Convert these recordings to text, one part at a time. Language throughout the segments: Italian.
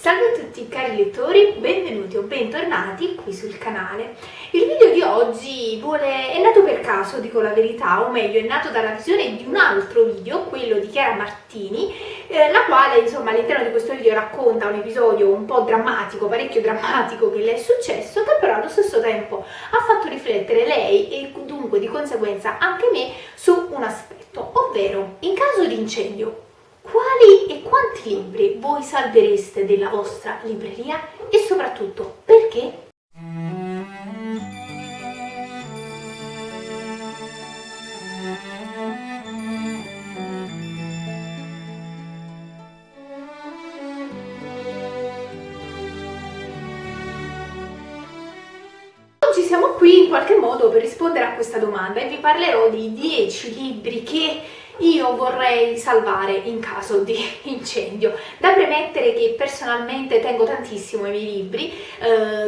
Salve a tutti cari lettori, benvenuti o bentornati qui sul canale. Il video di oggi è nato per caso, dico la verità, o meglio è nato dalla visione di un altro video, quello di Chiara Martini, la quale insomma all'interno di questo video racconta un episodio un po' drammatico, parecchio drammatico che le è successo, che però allo stesso tempo ha fatto riflettere lei e dunque di conseguenza anche me su un aspetto, ovvero in caso di incendio quali e quanti libri voi salvereste della vostra libreria e soprattutto perché? Oggi siamo qui in qualche modo per rispondere a questa domanda e vi parlerò di 10 libri che io vorrei salvare in caso di incendio. Da premettere che personalmente tengo tantissimo ai miei libri,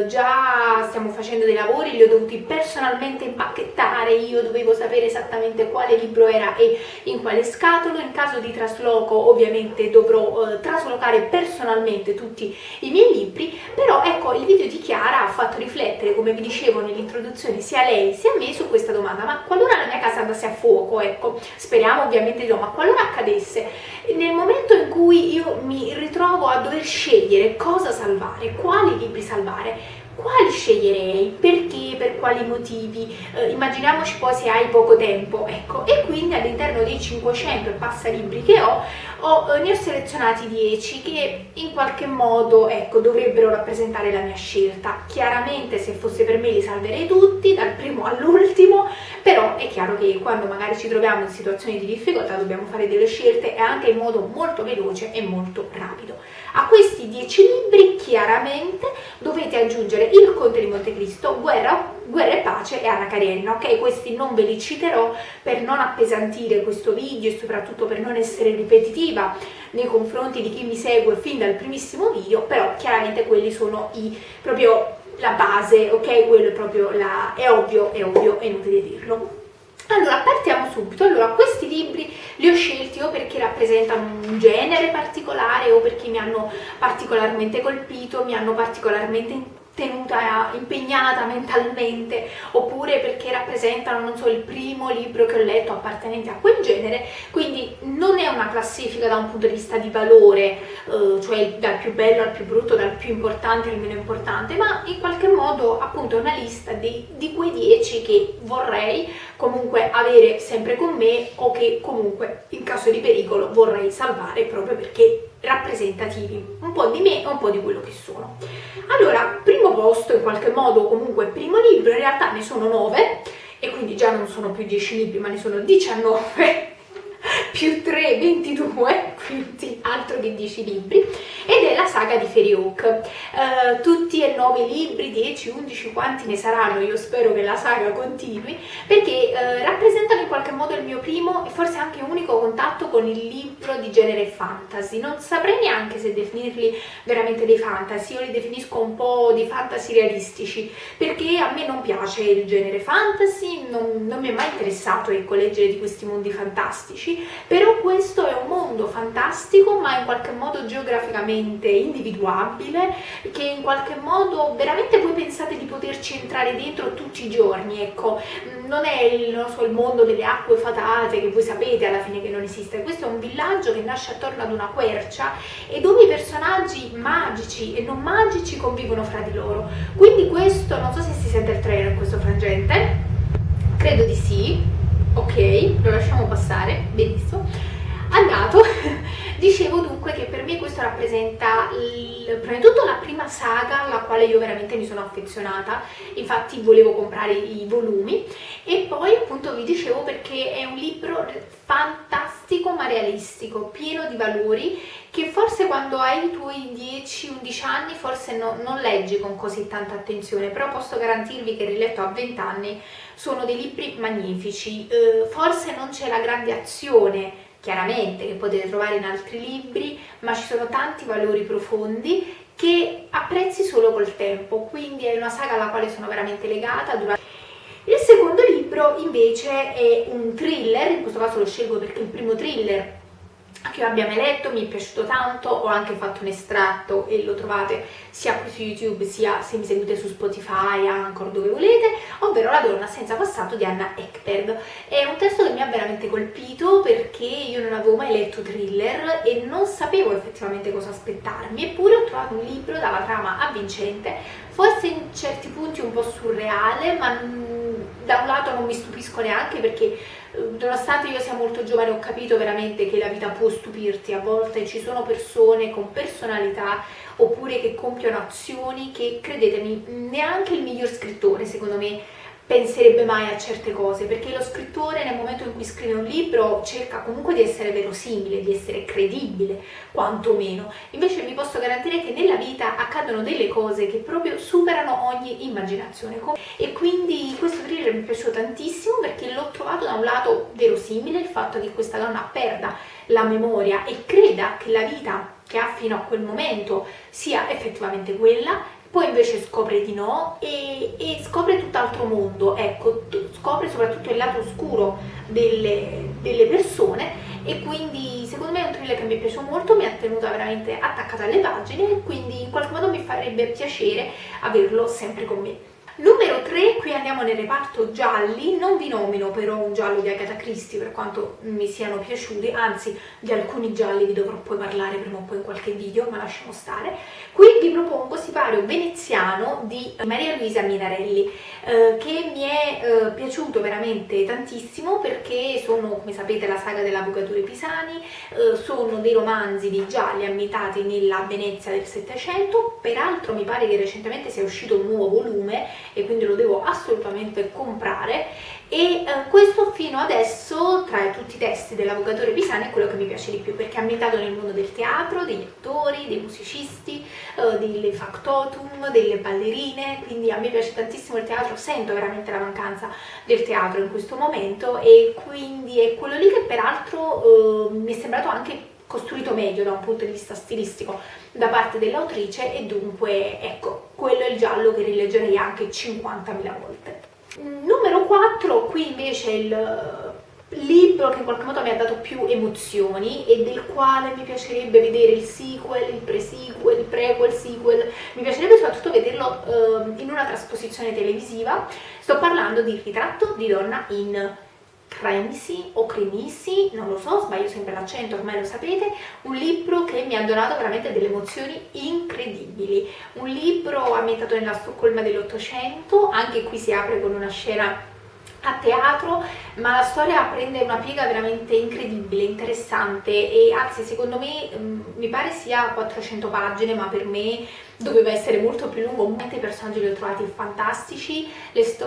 già stiamo facendo dei lavori, li ho dovuti personalmente impacchettare, io dovevo sapere esattamente quale libro era e in quale scatolo. In caso di trasloco ovviamente dovrò traslocare personalmente tutti i miei libri, però ecco, il video di Chiara ha fatto riflettere, come vi dicevo nell'introduzione, sia lei sia me su questa domanda: ma qualora la mia casa andasse a fuoco, ecco, speriamo ovviamente di no, ma qualora accadesse, nel momento in cui io mi ritrovo a dover scegliere cosa salvare, quali libri salvare, quali sceglierei, perché, per quali motivi, immaginiamoci poi se hai poco tempo, ecco, e quindi all'interno dei 500 e passa libri che ne ho selezionati 10 che in qualche modo, ecco, dovrebbero rappresentare la mia scelta. Chiaramente se fosse per me li salverei tutti, dal primo all'ultimo, però è chiaro che quando magari ci troviamo in situazioni di difficoltà dobbiamo fare delle scelte e anche in modo molto veloce e molto rapido. A questi 10 libri chiaramente dovete aggiungere Il Conte di Montecristo, Guerra e Pace e Anna Karenina, ok? Questi non ve li citerò per non appesantire questo video e soprattutto per non essere ripetitiva nei confronti di chi mi segue fin dal primissimo video, però chiaramente quelli sono proprio la base, ok? Quello è proprio è ovvio, è inutile dirlo. Allora, partiamo subito. Allora, questi libri li ho scelti o perché rappresentano un genere particolare o perché mi hanno particolarmente colpito, mi hanno particolarmente tenuta impegnata mentalmente, oppure perché rappresentano, non so, il primo libro che ho letto appartenente a quel genere. Quindi non è una classifica da un punto di vista di valore, cioè dal più bello al più brutto, dal più importante al meno importante, ma in qualche modo appunto è una lista di quei 10 che vorrei comunque avere sempre con me o che comunque in caso di pericolo vorrei salvare proprio perché rappresentativi un po' di me e un po' di quello che sono. Allora, primo posto in qualche modo, comunque primo libro, in realtà ne sono 9 e quindi già non sono più 10 libri ma ne sono 19 più 3, 22, quindi altro che 10 libri, ed è la saga di Fairy Oak. Tutti e 9 libri, 10, 11, quanti ne saranno, io spero che la saga continui, perché rappresentano in qualche modo il mio primo e forse anche unico contatto con il libro di genere fantasy. Non saprei neanche se definirli veramente dei fantasy, io li definisco un po' di fantasy realistici, perché a me non piace il genere fantasy, non mi è mai interessato, ecco, leggere di questi mondi fantastici. Però questo è un mondo fantastico ma in qualche modo geograficamente individuabile, che in qualche modo veramente voi pensate di poterci entrare dentro tutti i giorni, ecco, non è il mondo delle acque fatate che voi sapete alla fine che non esiste. Questo è un villaggio che nasce attorno ad una quercia e dove i personaggi magici e non magici convivono fra di loro. Quindi questo, non so se si sente il treno in questo frangente, credo di sì. Ok, lo lasciamo passare, benissimo, andato. Dicevo dunque che per me questo rappresenta prima di tutto la prima saga alla quale io veramente mi sono affezionata, infatti volevo comprare i volumi, e poi appunto vi dicevo perché è un libro fantastico ma realistico, pieno di valori che forse quando hai i tuoi 10-11 anni forse non leggi con così tanta attenzione, però posso garantirvi che riletto a 20 anni sono dei libri magnifici. Forse non c'è la grande azione chiaramente che potete trovare in altri libri, ma ci sono tanti valori profondi che apprezzi solo col tempo, quindi è una saga alla quale sono veramente legata. Il secondo libro invece è un thriller, in questo caso lo scelgo perché è il primo thriller che io abbia mai letto, mi è piaciuto tanto, ho anche fatto un estratto e lo trovate sia qui su YouTube sia se mi seguite su Spotify, Anchor, dove volete, ovvero La donna senza passato di Hannah Ekberg. È un testo che mi ha veramente colpito perché io non avevo mai letto thriller e non sapevo effettivamente cosa aspettarmi, eppure ho trovato un libro dalla trama avvincente, forse in certi punti un po' surreale, ma da un lato non mi stupisco neanche perché nonostante io sia molto giovane ho capito veramente che la vita può stupirti, a volte ci sono persone con personalità oppure che compiono azioni che, credetemi, neanche il miglior scrittore secondo me penserebbe mai a certe cose, perché lo scrittore nel momento in cui scrive un libro cerca comunque di essere verosimile, di essere credibile, quantomeno. Invece vi posso garantire che nella vita accadono delle cose che proprio superano ogni immaginazione. E quindi questo thriller mi è piaciuto tantissimo perché l'ho trovato da un lato verosimile, il fatto che questa donna perda la memoria e creda che la vita che ha fino a quel momento sia effettivamente quella, poi invece scopre di no e scopre tutt'altro mondo, ecco, scopre soprattutto il lato oscuro delle persone, e quindi secondo me è un thriller che mi è piaciuto molto, mi ha tenuta veramente attaccata alle pagine e quindi in qualche modo mi farebbe piacere averlo sempre con me. Numero 3, qui andiamo nel reparto gialli, non vi nomino però un giallo di Agatha Christie per quanto mi siano piaciuti, anzi di alcuni gialli vi dovrò poi parlare prima o poi in qualche video, ma lasciamo stare. Qui vi propongo Sipario veneziano di Maria Luisa Minarelli, che mi è piaciuto veramente tantissimo perché sono, come sapete, la saga dell'Avvocature Pisani, sono dei romanzi di gialli ambientati nella Venezia del Settecento, peraltro mi pare che recentemente sia uscito un nuovo volume e quindi lo devo assolutamente comprare, e questo fino adesso tra tutti i testi dell'Avvocatore Pisani è quello che mi piace di più perché è ambientato nel mondo del teatro, degli attori, dei musicisti, delle factotum, delle ballerine, quindi a me piace tantissimo il teatro, sento veramente la mancanza del teatro in questo momento e quindi è quello lì che peraltro mi è sembrato anche costruito meglio da un punto di vista stilistico da parte dell'autrice, e dunque ecco, quello è il giallo che rileggerei anche 50.000 volte. Numero 4, qui invece il libro che in qualche modo mi ha dato più emozioni e del quale mi piacerebbe vedere il sequel, il pre-sequel, il prequel, sequel, mi piacerebbe soprattutto vederlo in una trasposizione televisiva. Sto parlando di Ritratto di donna in Cremisi o Cremisi, non lo so, sbaglio sempre l'accento, ormai lo sapete, un libro che mi ha donato veramente delle emozioni incredibili, un libro ambientato nella Stoccolma dell'Ottocento, anche qui si apre con una scena a teatro, ma la storia prende una piega veramente incredibile, interessante e anzi secondo me mi pare sia 400 pagine, ma per me doveva essere molto più lungo. I personaggi li ho trovati fantastici,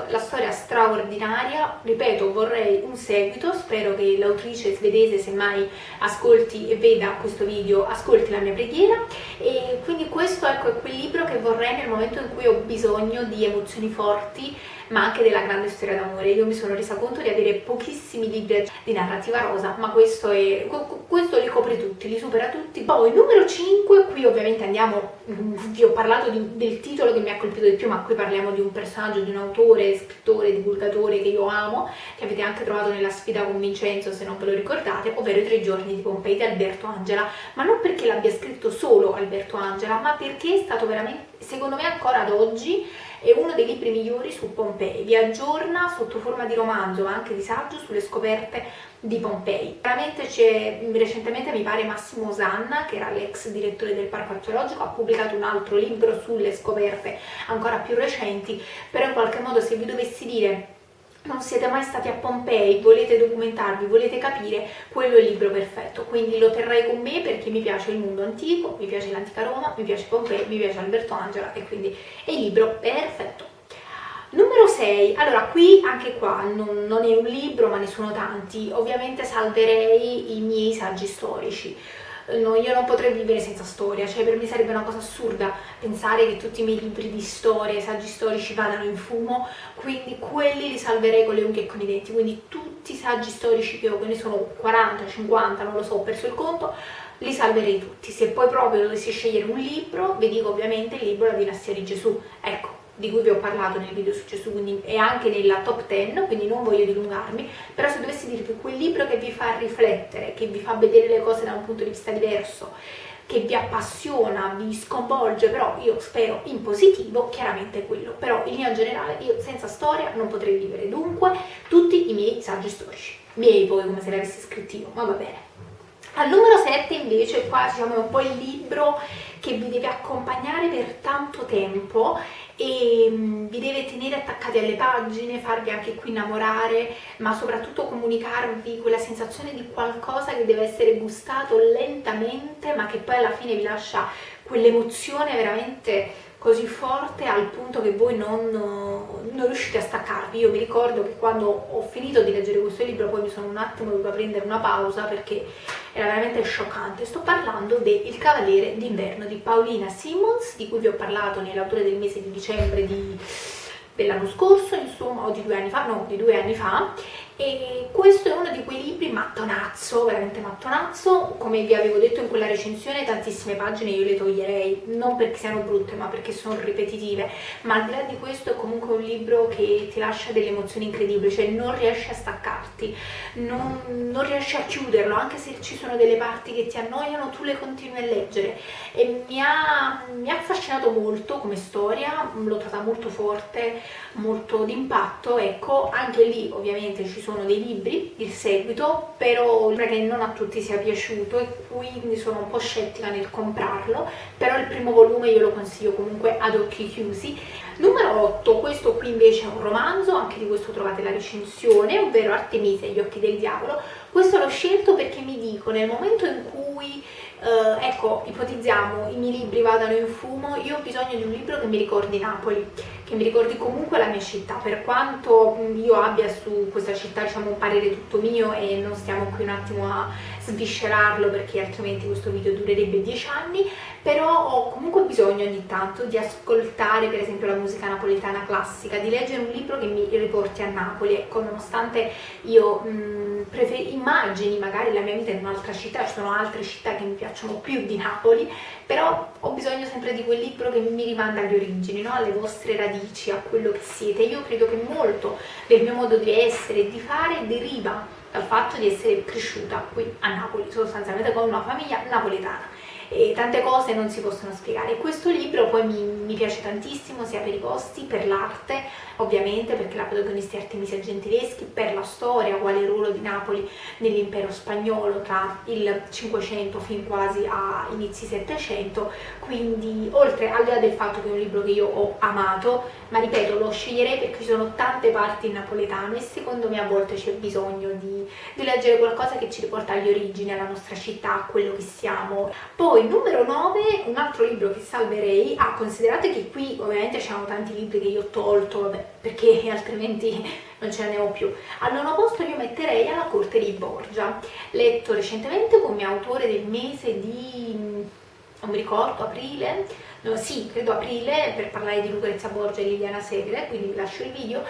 la storia straordinaria, ripeto, vorrei un seguito, spero che l'autrice svedese, se mai ascolti e veda questo video, ascolti la mia preghiera, e quindi questo ecco è quel libro che vorrei nel momento in cui ho bisogno di emozioni forti ma anche della grande storia d'amore. Io mi sono resa conto di avere pochissimi libri di narrativa rosa, ma questo li copre tutti, li supera tutti. Poi numero 5, qui ovviamente andiamo, vi ho parlato del titolo che mi ha colpito di più, ma qui parliamo di un personaggio, di un autore, scrittore, divulgatore che io amo, che avete anche trovato nella sfida con Vincenzo se non ve lo ricordate, ovvero I 3 giorni di Pompei di Alberto Angela, ma non perché l'abbia scritto solo Alberto Angela, ma perché è stato veramente, secondo me ancora ad oggi, è uno dei libri migliori su Pompei, vi aggiorna sotto forma di romanzo ma anche di saggio sulle scoperte di Pompei. Veramente recentemente mi pare Massimo Osanna, che era l'ex direttore del parco archeologico, ha pubblicato un altro libro sulle scoperte ancora più recenti, però in qualche modo se vi dovessi dire non siete mai stati a Pompei, volete documentarvi, volete capire, quello è il libro perfetto, quindi lo terrei con me perché mi piace il mondo antico, mi piace l'antica Roma, mi piace Pompei, mi piace Alberto Angela e quindi è il libro perfetto. Numero 6, allora qui anche qua non è un libro ma ne sono tanti, ovviamente salverei i miei saggi storici. No, io non potrei vivere senza storia, cioè per me sarebbe una cosa assurda pensare che tutti i miei libri di storia, i saggi storici vadano in fumo, quindi quelli li salverei con le unghie e con i denti, quindi tutti i saggi storici che ho, che ne sono 40, 50, non lo so, ho perso il conto, li salverei tutti. Se poi proprio dovessi scegliere un libro, vi dico ovviamente il libro La dinastia di Gesù, ecco, di cui vi ho parlato nel video successo, quindi è anche nella top 10, quindi non voglio dilungarmi, però se dovessi dirvi quel libro che vi fa riflettere, che vi fa vedere le cose da un punto di vista diverso, che vi appassiona, vi sconvolge, però io spero in positivo, chiaramente è quello. Però in linea generale io senza storia non potrei vivere, dunque tutti i miei saggi storici, miei poi come se li avessi scritti io, ma va bene. Al numero 7 invece qua diciamo è un po' il libro che vi deve accompagnare per tanto tempo e vi deve tenere attaccati alle pagine, farvi anche qui innamorare, ma soprattutto comunicarvi quella sensazione di qualcosa che deve essere gustato lentamente, ma che poi alla fine vi lascia quell'emozione veramente così forte al punto che voi non riuscite a staccarvi. Io mi ricordo che quando ho finito di leggere questo libro poi mi sono un attimo dovuta prendere una pausa perché era veramente scioccante. Sto parlando de Il Cavaliere d'Inverno di Paulina Simmons, di cui vi ho parlato nell'autore del mese di dicembre dell'anno scorso, insomma, o di 2 anni fa, no, di 2 anni fa. E questo è uno di quei libri mattonazzo, veramente mattonazzo. Come vi avevo detto in quella recensione, tantissime pagine io le toglierei, non perché siano brutte ma perché sono ripetitive, ma al di là di questo è comunque un libro che ti lascia delle emozioni incredibili, cioè non riesci a staccarti, non riesci a chiuderlo, anche se ci sono delle parti che ti annoiano, tu le continui a leggere. E mi ha affascinato molto come storia, l'ho trovata molto forte, molto d'impatto. Ecco, anche lì ovviamente ci sono dei libri, il seguito, però che non a tutti sia piaciuto e quindi sono un po' scettica nel comprarlo, però il primo volume io lo consiglio comunque ad occhi chiusi. Numero 8, questo qui invece è un romanzo, anche di questo trovate la recensione, ovvero Artemisia e gli occhi del diavolo. Questo l'ho scelto perché mi dico, nel momento in cui ecco, ipotizziamo i miei libri vadano in fumo, io ho bisogno di un libro che mi ricordi Napoli, che mi ricordi comunque la mia città, per quanto io abbia su questa città diciamo un parere tutto mio e non stiamo qui un attimo a sviscerarlo perché altrimenti questo video durerebbe 10 anni, però ho comunque bisogno ogni tanto di ascoltare per esempio la musica napoletana classica, di leggere un libro che mi riporti a Napoli. Ecco, nonostante io immagini magari la mia vita in un'altra città, ci sono altre città che mi piacciono più di Napoli, però ho bisogno sempre di quel libro che mi rimanda alle origini, no? Alle vostre radici, a quello che siete. Io credo che molto del mio modo di essere e di fare deriva dal fatto di essere cresciuta qui a Napoli, sostanzialmente con una famiglia napoletana. E tante cose non si possono spiegare. E questo libro poi mi piace tantissimo, sia per i posti, per l'arte, ovviamente perché la protagonista è Artemisia Gentileschi, per la storia, quale ruolo di Napoli nell'impero spagnolo tra il 500 fin quasi a inizi 700, quindi oltre al di là del fatto che è un libro che io ho amato, ma ripeto lo sceglierei perché ci sono tante parti in napoletano e secondo me a volte c'è bisogno di leggere qualcosa che ci riporta alle origini, alla nostra città, a quello che siamo. Poi numero 9, un altro libro che salverei, considerate che qui ovviamente c'erano tanti libri che io ho tolto, vabbè, perché altrimenti non ce ne ho più. Al nono posto io metterei Alla corte di Borgia, letto recentemente come autore del mese di, non mi ricordo, aprile, no, sì, credo aprile, per parlare di Lucrezia Borgia e Liliana Segre, quindi vi lascio il video.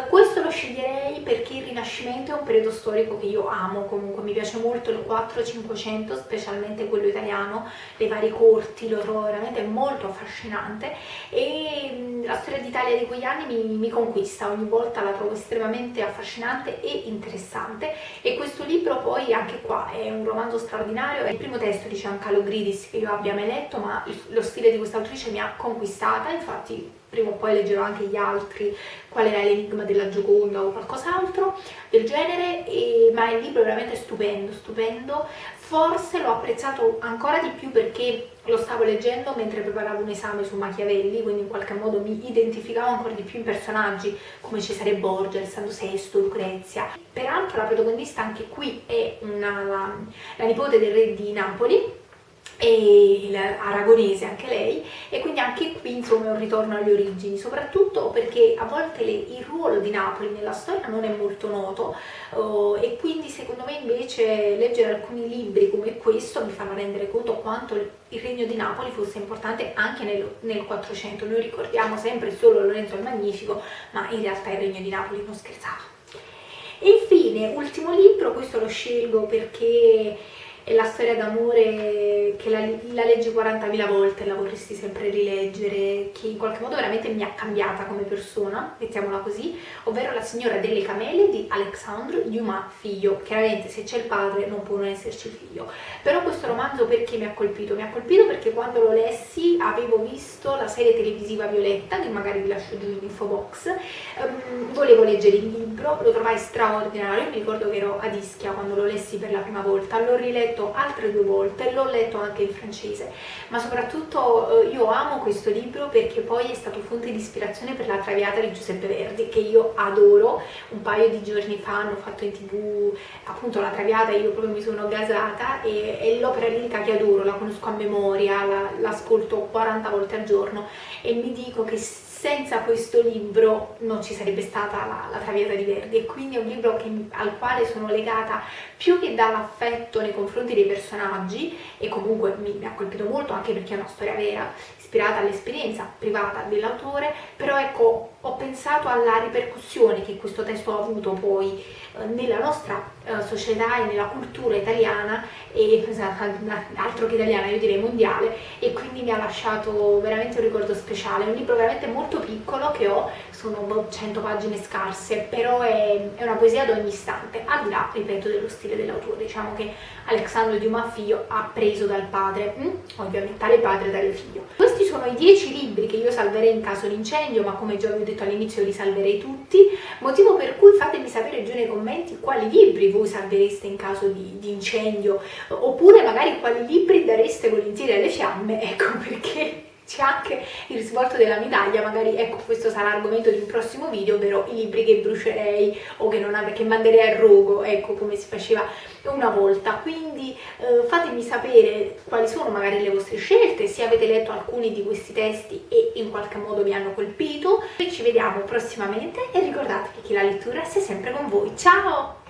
Questo lo sceglierei perché il Rinascimento è un periodo storico che io amo, comunque mi piace molto il 400-500, specialmente quello italiano, le varie corti, lo trovo veramente molto affascinante e la storia d'Italia di quegli anni mi conquista, ogni volta la trovo estremamente affascinante e interessante. E questo libro poi anche qua è un romanzo straordinario, è il primo testo di Giancarlo Gridis che io abbia mai letto, ma lo stile di questa autrice mi ha conquistata, infatti prima o poi leggerò anche gli altri, qual era l'enigma della Gioconda o qualcos'altro del genere, ma il libro è veramente stupendo, stupendo. Forse l'ho apprezzato ancora di più perché lo stavo leggendo mentre preparavo un esame su Machiavelli, quindi in qualche modo mi identificavo ancora di più in personaggi come Cesare Borgia, Alessandro VI, Lucrezia. Peraltro la protagonista anche qui è la nipote del re di Napoli, e aragonese anche lei, e quindi anche qui insomma è un ritorno alle origini, soprattutto perché a volte il ruolo di Napoli nella storia non è molto noto, e quindi secondo me invece leggere alcuni libri come questo mi fanno rendere conto quanto il regno di Napoli fosse importante anche nel 400. Noi ricordiamo sempre solo Lorenzo il Magnifico, ma in realtà il regno di Napoli non scherzava. E infine, ultimo libro, questo lo scelgo perché è la storia d'amore che la leggi 40.000 volte e la vorresti sempre rileggere, che in qualche modo veramente mi ha cambiata come persona, mettiamola così, ovvero La signora delle camelie di Alexandre Dumas figlio. Chiaramente se c'è il padre non può non esserci il figlio, però questo romanzo perché mi ha colpito? Mi ha colpito perché quando lo lessi avevo visto la serie televisiva Violetta, che magari vi lascio giù in info box, volevo leggere il libro, lo trovai straordinario, mi ricordo che ero ad Ischia quando lo lessi per la prima volta, l'ho riletto altre 2 volte, l'ho letto anche in francese, ma soprattutto io amo questo libro perché poi è stato fonte di ispirazione per La Traviata di Giuseppe Verdi, che io adoro. Un paio di giorni fa hanno fatto in TV appunto La Traviata, io proprio mi sono gasata, e è l'opera lirica che adoro, la conosco a memoria, l'ascolto 40 volte al giorno e mi dico che senza questo libro non ci sarebbe stata la Traviata di Verdi, e quindi è un libro al quale sono legata più che dall'affetto nei confronti dei personaggi, e comunque mi ha colpito molto anche perché è una storia vera, ispirata all'esperienza privata dell'autore, però ecco, ho pensato alla ripercussione che questo testo ha avuto poi nella nostra società e nella cultura italiana, e altro che italiana, io direi mondiale, e quindi mi ha lasciato veramente un ricordo speciale. È un libro veramente molto piccolo che ho, sono 100 pagine scarse, però è una poesia ad ogni istante, al di là, ripeto, dello stile dell'autore. Diciamo che Alexandre Dumas figlio ha preso dal padre, ovviamente tale padre tale figlio. Questi sono i 10 libri che io salverei in caso di incendio, ma come già vi ho detto all'inizio li salverei tutti, motivo per cui fatemi sapere giù nei commenti quali libri voi salvereste in caso di incendio, oppure magari quali libri dareste volentieri alle fiamme, ecco, perché c'è anche il risvolto della medaglia, magari ecco questo sarà argomento di un prossimo video, ovvero i libri che brucerei o che manderei al rogo, ecco, come si faceva una volta. Quindi fatemi sapere quali sono magari le vostre scelte, se avete letto alcuni di questi testi e in qualche modo vi hanno colpito. Noi ci vediamo prossimamente e ricordatevi che la lettura sia sempre con voi. Ciao!